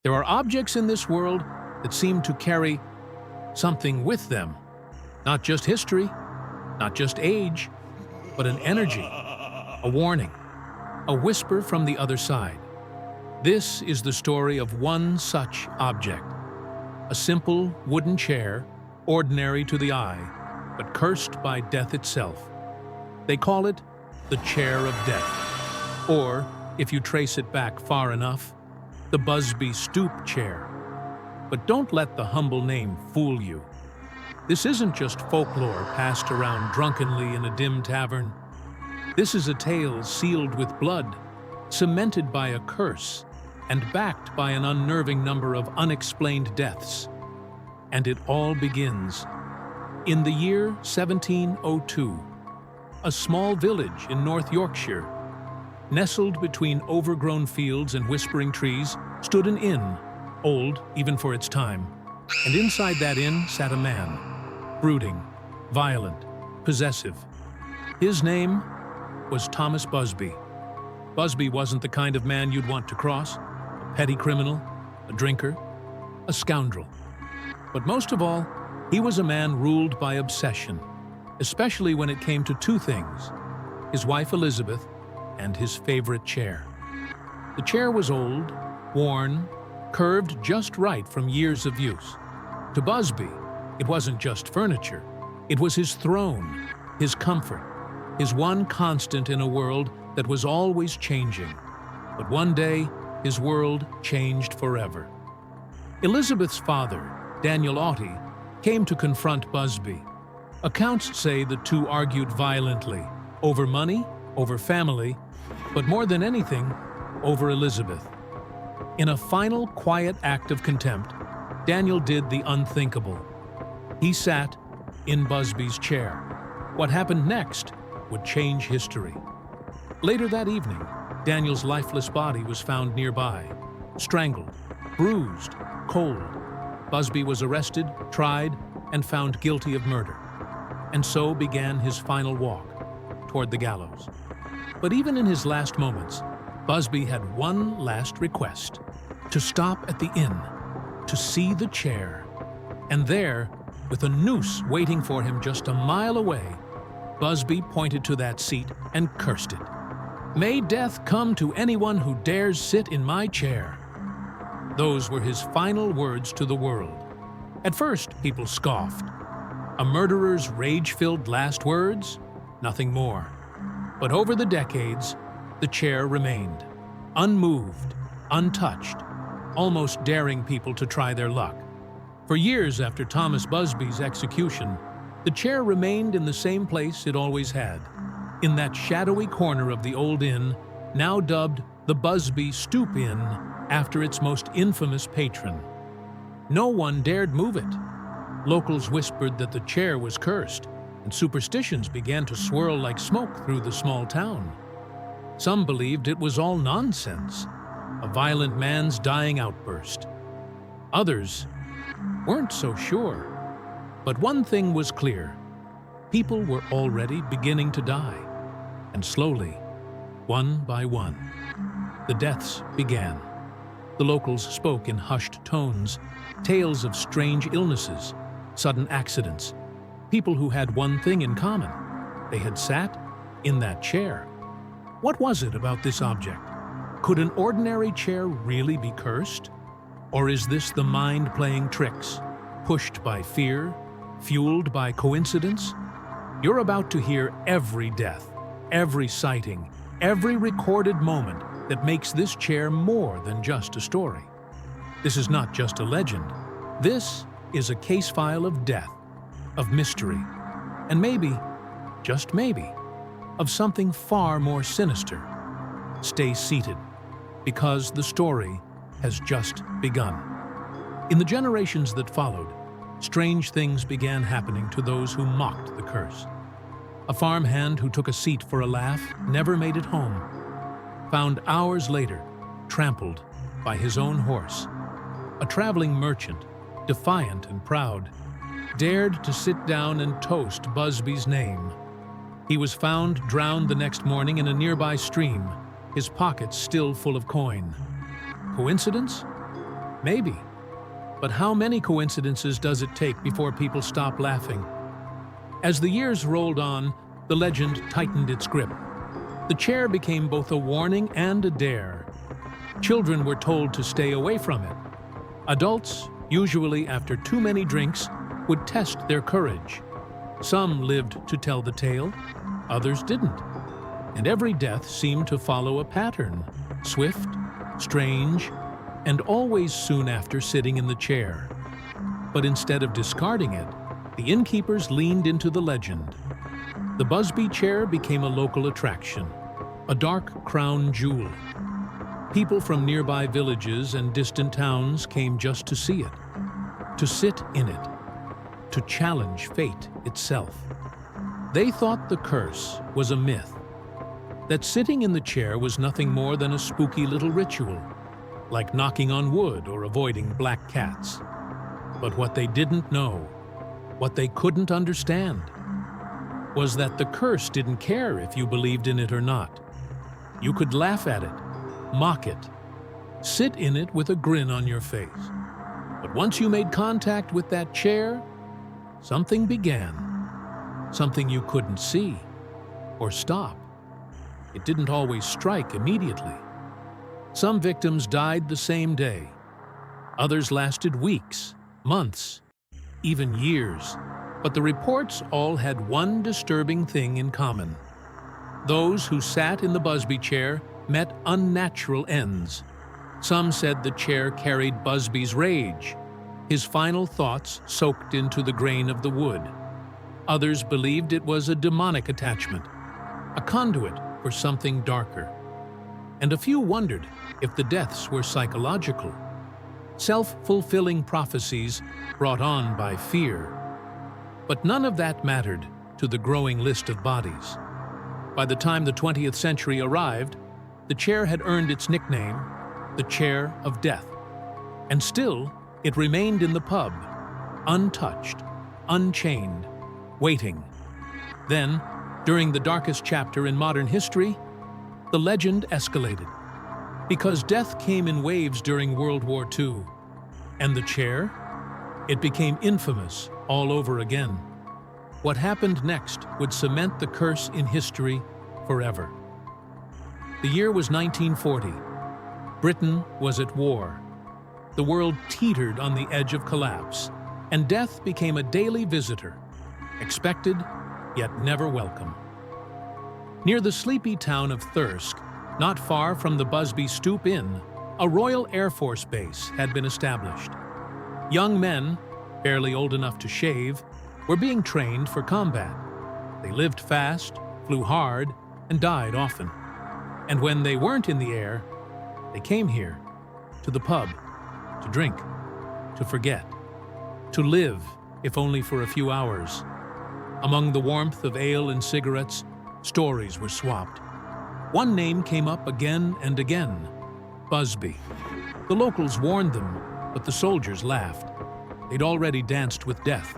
There are objects in this world that seem to carry something with them. Not just history, not just age, but an energy, a warning, a whisper from the other side. This is the story of one such object. A simple wooden chair, ordinary to the eye, but cursed by death itself. They call it the Chair of Death, or, if you trace it back far enough, the Busby Stoop Chair. But don't let the humble name fool you. This isn't just folklore passed around drunkenly in a dim tavern. This is a tale sealed with blood, cemented by a curse, and backed by an unnerving number of unexplained deaths. And it all begins in the year 1702. A small village in North Yorkshire, nestled between overgrown fields and whispering trees, stood an inn, old even for its time. And inside that inn sat a man, brooding, violent, possessive. His name was Thomas Busby. Busby wasn't the kind of man you'd want to cross, a petty criminal, a drinker, a scoundrel. But most of all, he was a man ruled by obsession, especially when it came to two things: his wife Elizabeth and his favorite chair. The chair was old, worn, curved just right from years of use. To Busby, it wasn't just furniture. It was his throne, his comfort, his one constant in a world that was always changing. But one day, his world changed forever. Elizabeth's father, Daniel Aughty, came to confront Busby. Accounts say the two argued violently, over money, over family, but more than anything, over Elizabeth. In a final, quiet act of contempt, Daniel did the unthinkable. He sat in Busby's chair. What happened next would change history. Later that evening, Daniel's lifeless body was found nearby, strangled, bruised, cold. Busby was arrested, tried, and found guilty of murder. And so began his final walk toward the gallows. But even in his last moments, Busby had one last request: to stop at the inn, to see the chair. And there, with a noose waiting for him just a mile away, Busby pointed to that seat and cursed it. "May death come to anyone who dares sit in my chair." Those were his final words to the world. At first, people scoffed. A murderer's rage-filled last words? Nothing more. But over the decades, the chair remained, unmoved, untouched, almost daring people to try their luck. For years after Thomas Busby's execution, the chair remained in the same place it always had, in that shadowy corner of the old inn, now dubbed the Busby Stoop Inn after its most infamous patron. No one dared move it. Locals whispered that the chair was cursed, and superstitions began to swirl like smoke through the small town. Some believed it was all nonsense, a violent man's dying outburst. Others weren't so sure. But one thing was clear: people were already beginning to die. And slowly, one by one, the deaths began. The locals spoke in hushed tones, tales of strange illnesses, sudden accidents, people who had one thing in common: they had sat in that chair. What was it about this object? Could an ordinary chair really be cursed? Or is this the mind playing tricks, pushed by fear, fueled by coincidence? You're about to hear every death, every sighting, every recorded moment that makes this chair more than just a story. This is not just a legend. This is a case file of death, of mystery, and maybe, just maybe, of something far more sinister. Stay seated, because the story has just begun. In the generations that followed, strange things began happening to those who mocked the curse. A farmhand who took a seat for a laugh never made it home, found hours later trampled by his own horse. A traveling merchant, defiant and proud, dared to sit down and toast Busby's name. He was found drowned the next morning in a nearby stream, his pockets still full of coin. Coincidence? Maybe. But how many coincidences does it take before people stop laughing? As the years rolled on, the legend tightened its grip. The chair became both a warning and a dare. Children were told to stay away from it. Adults, usually after too many drinks, would test their courage. Some lived to tell the tale, others didn't. And every death seemed to follow a pattern, swift, strange, and always soon after sitting in the chair. But instead of discarding it, the innkeepers leaned into the legend. The Busby chair became a local attraction, a dark crown jewel. People from nearby villages and distant towns came just to see it, to sit in it, to challenge fate itself. They thought the curse was a myth, that sitting in the chair was nothing more than a spooky little ritual, like knocking on wood or avoiding black cats. But what they didn't know, what they couldn't understand, was that the curse didn't care if you believed in it or not. You could laugh at it, mock it, sit in it with a grin on your face. But once you made contact with that chair, something began, something you couldn't see or stop. It didn't always strike immediately. Some victims died the same day. Others lasted weeks, months, even years. But the reports all had one disturbing thing in common. Those who sat in the Busby chair met unnatural ends. Some said the chair carried Busby's rage, his final thoughts soaked into the grain of the wood. Others believed it was a demonic attachment, a conduit for something darker. And a few wondered if the deaths were psychological, self-fulfilling prophecies brought on by fear. But none of that mattered to the growing list of bodies. By the time the 20th century arrived, the chair had earned its nickname, the Chair of Death. And still, it remained in the pub, untouched, unchained, waiting. Then, during the darkest chapter in modern history, the legend escalated. Because death came in waves during World War II. And the chair? It became infamous all over again. What happened next would cement the curse in history forever. The year was 1940. Britain was at war. The world teetered on the edge of collapse, and death became a daily visitor, expected yet never welcome. Near the sleepy town of Thirsk, not far from the Busby Stoop Inn, a Royal Air Force base had been established. Young men, barely old enough to shave, were being trained for combat. They lived fast, flew hard, and died often. And when they weren't in the air, they came here, to the pub, to drink, to forget, to live, if only for a few hours. Among the warmth of ale and cigarettes, stories were swapped. One name came up again and again, Busby. The locals warned them, but the soldiers laughed. They'd already danced with death.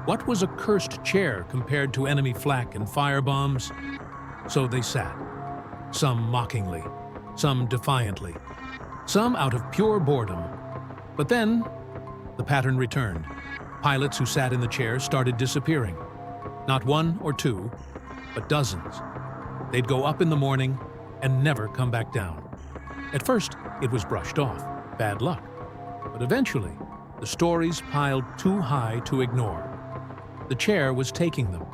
What was a cursed chair compared to enemy flak and firebombs? So they sat, some mockingly, some defiantly, some out of pure boredom. But then, the pattern returned. Pilots who sat in the chair started disappearing. Not one or two, but dozens. They'd go up in the morning and never come back down. At first, it was brushed off, bad luck. But eventually, the stories piled too high to ignore. The chair was taking them.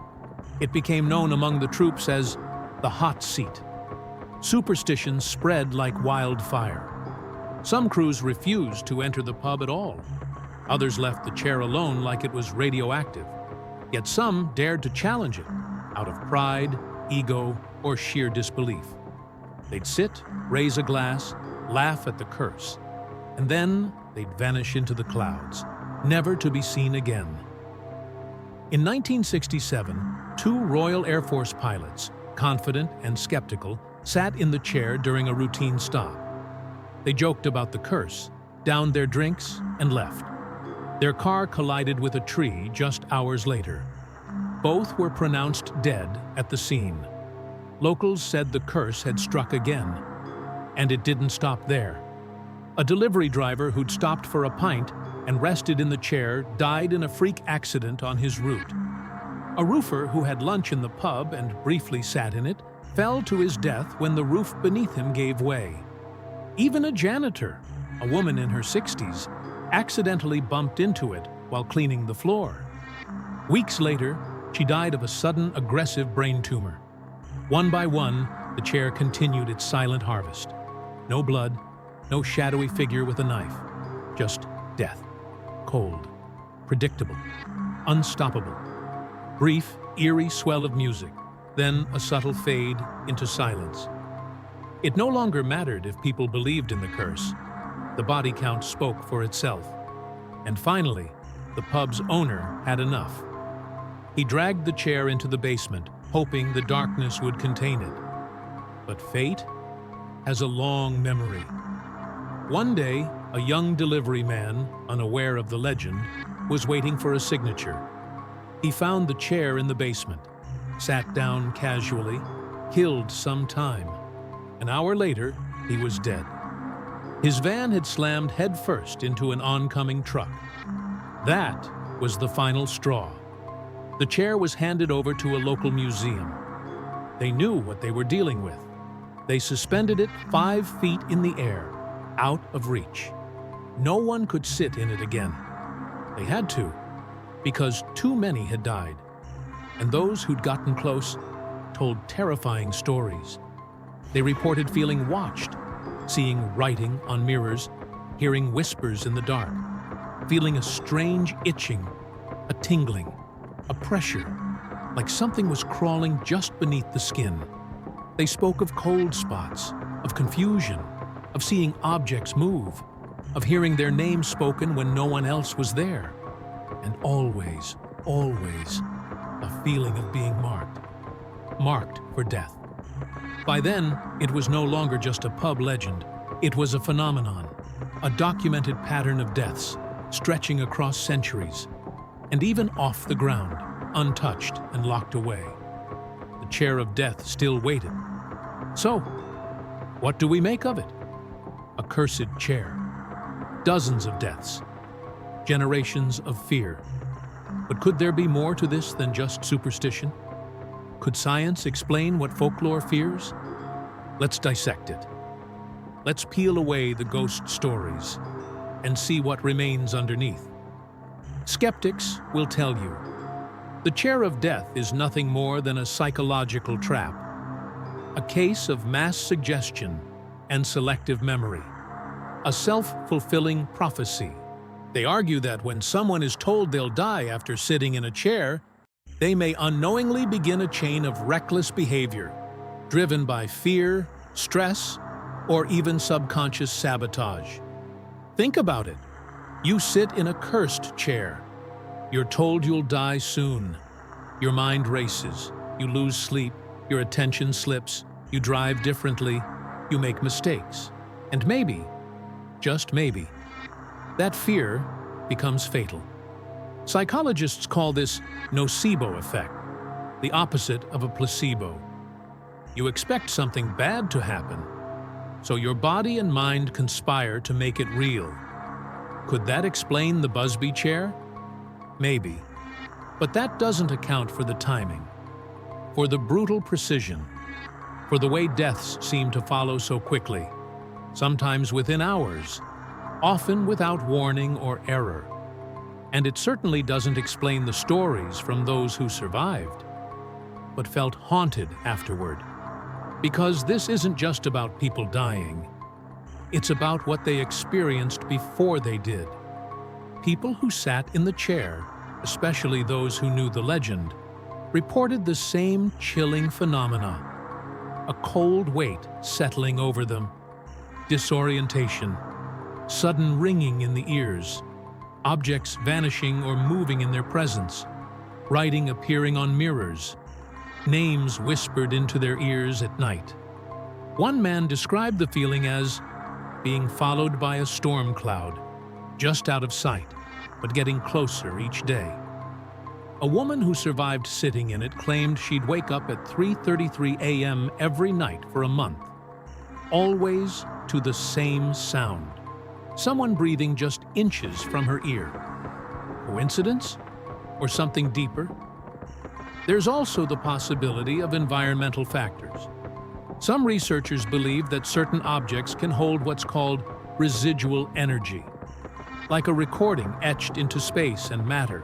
It became known among the troops as the hot seat. Superstitions spread like wildfire. Some crews refused to enter the pub at all. Others left the chair alone like it was radioactive. Yet some dared to challenge it, out of pride, ego, or sheer disbelief. They'd sit, raise a glass, laugh at the curse, and then they'd vanish into the clouds, never to be seen again. In 1967, two Royal Air Force pilots, confident and skeptical, sat in the chair during a routine stop. They joked about the curse, downed their drinks, and left. Their car collided with a tree just hours later. Both were pronounced dead at the scene. Locals said the curse had struck again, and it didn't stop there. A delivery driver who'd stopped for a pint and rested in the chair died in a freak accident on his route. A roofer who had lunch in the pub and briefly sat in it fell to his death when the roof beneath him gave way. Even a janitor, a woman in her 60s, accidentally bumped into it while cleaning the floor. Weeks later, she died of a sudden aggressive brain tumor. One by one, the chair continued its silent harvest. No blood, no shadowy figure with a knife, just death. Cold, predictable, unstoppable. Brief, eerie swell of music, then a subtle fade into silence. It no longer mattered if people believed in the curse. The body count spoke for itself. And finally, the pub's owner had enough. He dragged the chair into the basement, hoping the darkness would contain it. But fate has a long memory. One day, a young delivery man, unaware of the legend, was waiting for a signature. He found the chair in the basement, sat down casually, killed some time. An hour later, he was dead. His van had slammed headfirst into an oncoming truck. That was the final straw. The chair was handed over to a local museum. They knew what they were dealing with. They suspended it 5 feet in the air, out of reach. No one could sit in it again. They had to, because too many had died. And those who'd gotten close told terrifying stories. They reported feeling watched, seeing writing on mirrors, hearing whispers in the dark, feeling a strange itching, a tingling, a pressure, like something was crawling just beneath the skin. They spoke of cold spots, of confusion, of seeing objects move, of hearing their names spoken when no one else was there. And always, always, a feeling of being marked for death. By then, it was no longer just a pub legend. It was a phenomenon, a documented pattern of deaths, stretching across centuries, and even off the ground, untouched and locked away. The chair of death still waited. So, what do we make of it? A cursed chair. Dozens of deaths. Generations of fear. But could there be more to this than just superstition? Could science explain what folklore fears? Let's dissect it. Let's peel away the ghost stories and see what remains underneath. Skeptics will tell you, the chair of death is nothing more than a psychological trap, a case of mass suggestion and selective memory, a self-fulfilling prophecy. They argue that when someone is told they'll die after sitting in a chair, they may unknowingly begin a chain of reckless behavior, driven by fear, stress, or even subconscious sabotage. Think about it. You sit in a cursed chair. You're told you'll die soon. Your mind races. You lose sleep. Your attention slips. You drive differently. You make mistakes. And maybe, just maybe, that fear becomes fatal. Psychologists call this nocebo effect, the opposite of a placebo. You expect something bad to happen, so your body and mind conspire to make it real. Could that explain the Busby chair? Maybe. But that doesn't account for the timing, for the brutal precision, for the way deaths seem to follow so quickly, sometimes within hours, often without warning or error. And it certainly doesn't explain the stories from those who survived, but felt haunted afterward. Because this isn't just about people dying. It's about what they experienced before they did. People who sat in the chair, especially those who knew the legend, reported the same chilling phenomena. A cold weight settling over them, disorientation, sudden ringing in the ears, objects vanishing or moving in their presence, writing appearing on mirrors, names whispered into their ears at night. One man described the feeling as being followed by a storm cloud, just out of sight, but getting closer each day. A woman who survived sitting in it claimed she'd wake up at 3:33 a.m. every night for a month, always to the same sound, someone breathing just inches from her ear. Coincidence? Or something deeper? There's also the possibility of environmental factors. Some researchers believe that certain objects can hold what's called residual energy, like a recording etched into space and matter.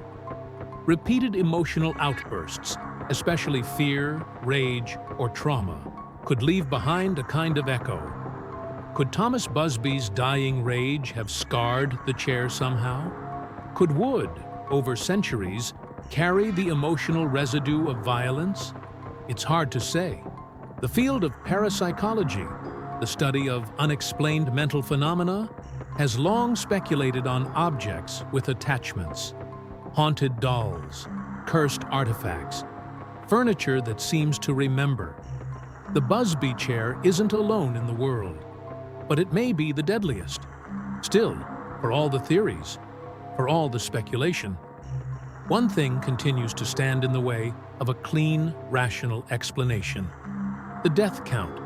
Repeated emotional outbursts, especially fear, rage, or trauma, could leave behind a kind of echo. Could Thomas Busby's dying rage have scarred the chair somehow? Could wood, over centuries, carry the emotional residue of violence? It's hard to say. The field of parapsychology, the study of unexplained mental phenomena, has long speculated on objects with attachments. Haunted dolls, cursed artifacts, furniture that seems to remember. The Busby chair isn't alone in the world, but it may be the deadliest. Still, for all the theories, for all the speculation, one thing continues to stand in the way of a clean, rational explanation. The death count.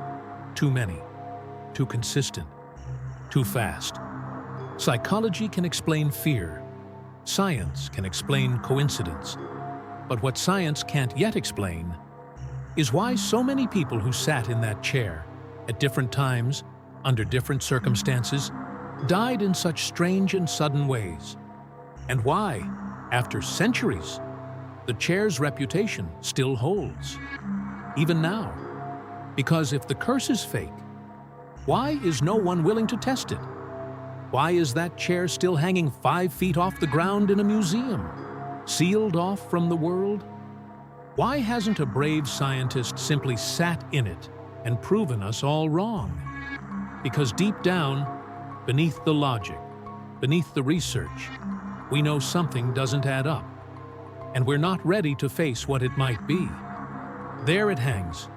Too many, too consistent, too fast. Psychology can explain fear. Science can explain coincidence. But what science can't yet explain is why so many people who sat in that chair at different times, under different circumstances, died in such strange and sudden ways. And why, after centuries, the chair's reputation still holds, even now. Because if the curse is fake, why is no one willing to test it? Why is that chair still hanging 5 feet off the ground in a museum, sealed off from the world? Why hasn't a brave scientist simply sat in it and proven us all wrong? Because deep down, beneath the logic, beneath the research, we know something doesn't add up, and we're not ready to face what it might be. There it hangs,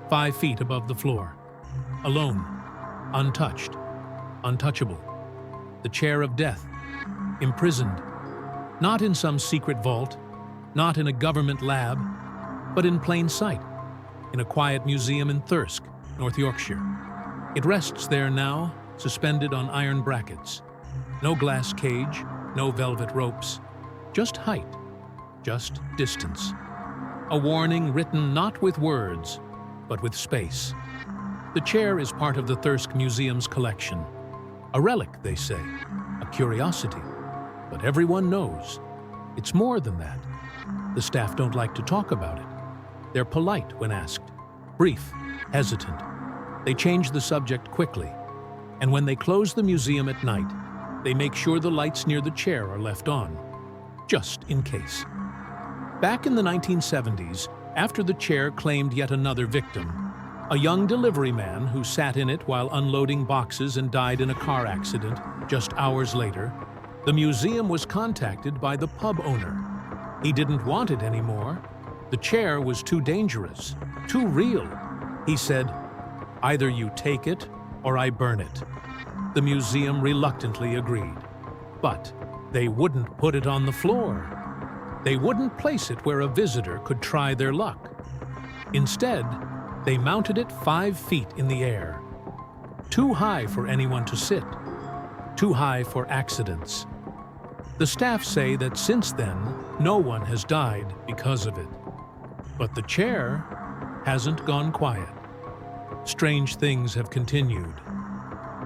5 feet above the floor, alone, untouched, untouchable. The chair of death, imprisoned, not in some secret vault, not in a government lab, but in plain sight, in a quiet museum in Thirsk, North Yorkshire. It rests there now, suspended on iron brackets. No glass cage, no velvet ropes, just height, just distance. A warning written not with words, but with space. The chair is part of the Thirsk Museum's collection. A relic, they say, a curiosity. But everyone knows it's more than that. The staff don't like to talk about it. They're polite when asked, brief, hesitant. They change the subject quickly. And when they close the museum at night, they make sure the lights near the chair are left on, just in case. Back in the 1970s, after the chair claimed yet another victim, a young delivery man who sat in it while unloading boxes and died in a car accident just hours later, the museum was contacted by the pub owner. He didn't want it anymore. The chair was too dangerous, too real. He said, "Either you take it or I burn it." The museum reluctantly agreed. But they wouldn't put it on the floor. They wouldn't place it where a visitor could try their luck. Instead, they mounted it 5 feet in the air. Too high for anyone to sit. Too high for accidents. The staff say that since then, no one has died because of it. But the chair hasn't gone quiet. Strange things have continued.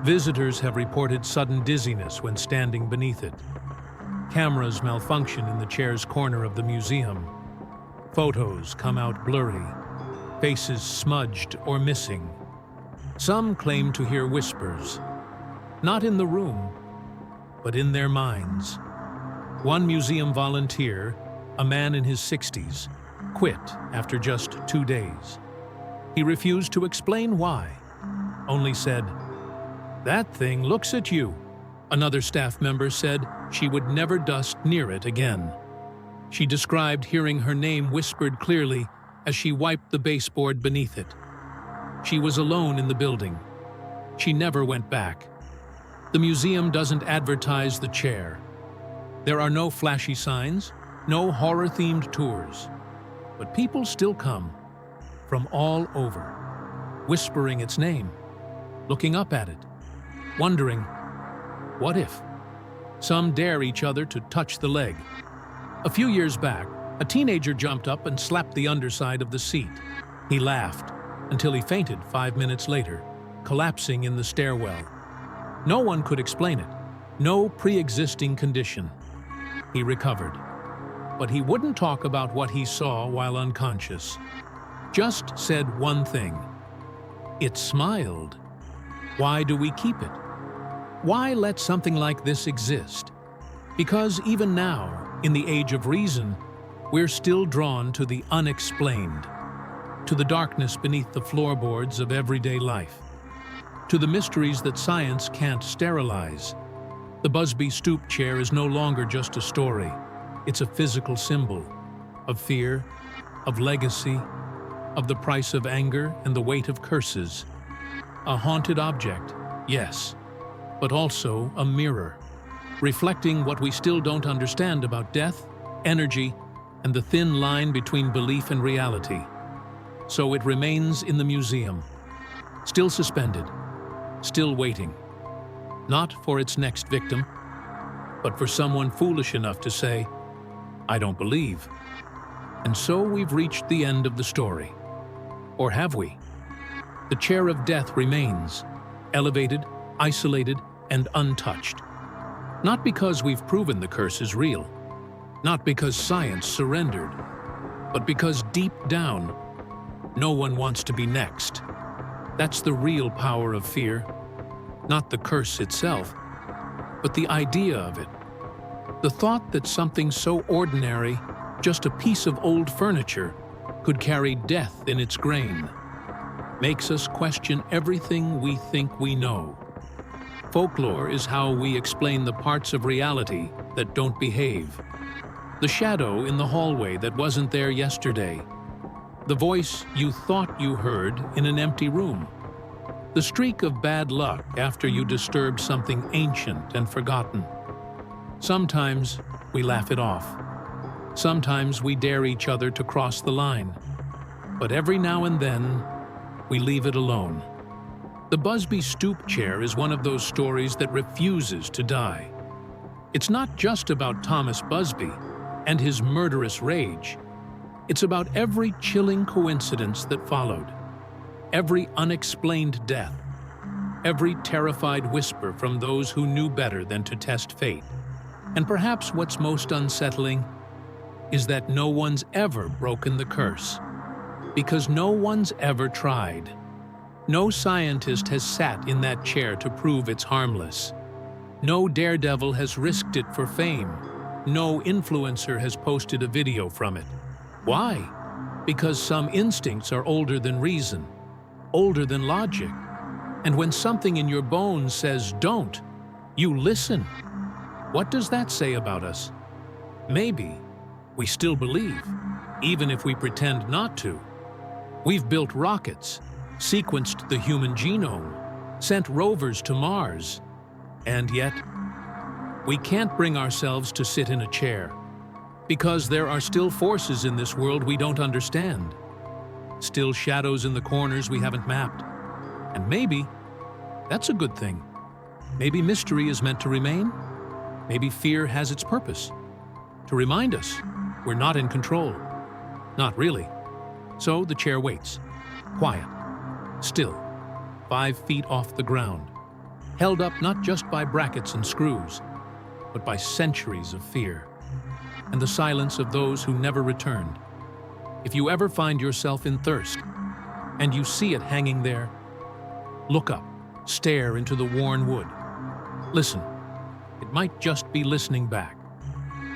Visitors have reported sudden dizziness when standing beneath it. Cameras malfunction in the chair's corner of the museum. Photos come out blurry, faces smudged or missing. Some claim to hear whispers, not in the room, but in their minds. One museum volunteer, a man in his 60s, quit after just 2 days. He refused to explain why, only said, "That thing looks at you." Another staff member said she would never dust near it again. She described hearing her name whispered clearly as she wiped the baseboard beneath it. She was alone in the building. She never went back. The museum doesn't advertise the chair. There are no flashy signs, no horror-themed tours. But people still come, from all over, whispering its name, looking up at it, wondering, What if? Some dare each other to touch the leg. A few years back, a teenager jumped up and slapped the underside of the seat. He laughed until he fainted 5 minutes later, collapsing in the stairwell. No one could explain it. No pre-existing condition. He recovered. But he wouldn't talk about what he saw while unconscious. Just said one thing. It smiled. Why do we keep it? Why let something like this exist? Because even now, in the age of reason, we're still drawn to the unexplained, to the darkness beneath the floorboards of everyday life, to the mysteries that science can't sterilize. The Busby Stoop Chair is no longer just a story. It's a physical symbol of fear, of legacy, of the price of anger and the weight of curses. A haunted object, yes, but also a mirror, reflecting what we still don't understand about death, energy, and the thin line between belief and reality. So it remains in the museum, still suspended, still waiting, not for its next victim, but for someone foolish enough to say, "I don't believe." And so we've reached the end of the story. Or have we? The chair of death remains, elevated, isolated, and untouched. Not because we've proven the curse is real, not because science surrendered, but because deep down, no one wants to be next. That's the real power of fear, not the curse itself, but the idea of it. The thought that something so ordinary, just a piece of old furniture, could carry death in its grain, makes us question everything we think we know. Folklore is how we explain the parts of reality that don't behave. The shadow in the hallway that wasn't there yesterday. The voice you thought you heard in an empty room. The streak of bad luck after you disturbed something ancient and forgotten. Sometimes we laugh it off. Sometimes we dare each other to cross the line. But every now and then, we leave it alone. The Busby Stoop Chair is one of those stories that refuses to die. It's not just about Thomas Busby and his murderous rage. It's about every chilling coincidence that followed, every unexplained death, every terrified whisper from those who knew better than to test fate. And perhaps what's most unsettling is that no one's ever broken the curse, because no one's ever tried. No scientist has sat in that chair to prove it's harmless. No daredevil has risked it for fame. No influencer has posted a video from it. Why? Because some instincts are older than reason, older than logic. And when something in your bones says don't, you listen. What does that say about us? Maybe we still believe, even if we pretend not to. We've built rockets, sequenced the human genome, sent rovers to Mars, and yet we can't bring ourselves to sit in a chair, because there are still forces in this world we don't understand, still shadows in the corners we haven't mapped. And maybe that's a good thing. Maybe mystery is meant to remain. Maybe fear has its purpose, to remind us we're not in control. Not really. So the chair waits, quiet, still, 5 feet off the ground, held up not just by brackets and screws, but by centuries of fear, and the silence of those who never returned. If you ever find yourself in thirst, and you see it hanging there, look up, stare into the worn wood. Listen, it might just be listening back.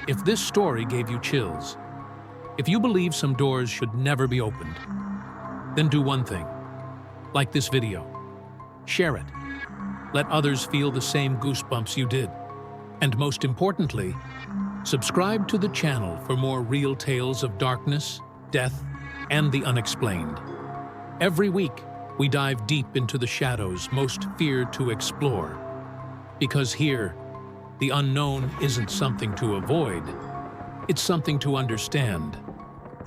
If this story gave you chills, if you believe some doors should never be opened, then do one thing. Like this video. Share it. Let others feel the same goosebumps you did. And most importantly, subscribe to the channel for more real tales of darkness, death, and the unexplained. Every week, we dive deep into the shadows most feared to explore. Because here, the unknown isn't something to avoid, it's something to understand.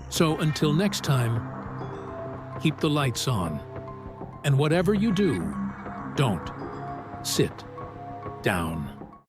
So until next time, keep the lights on. And whatever you do, don't sit down.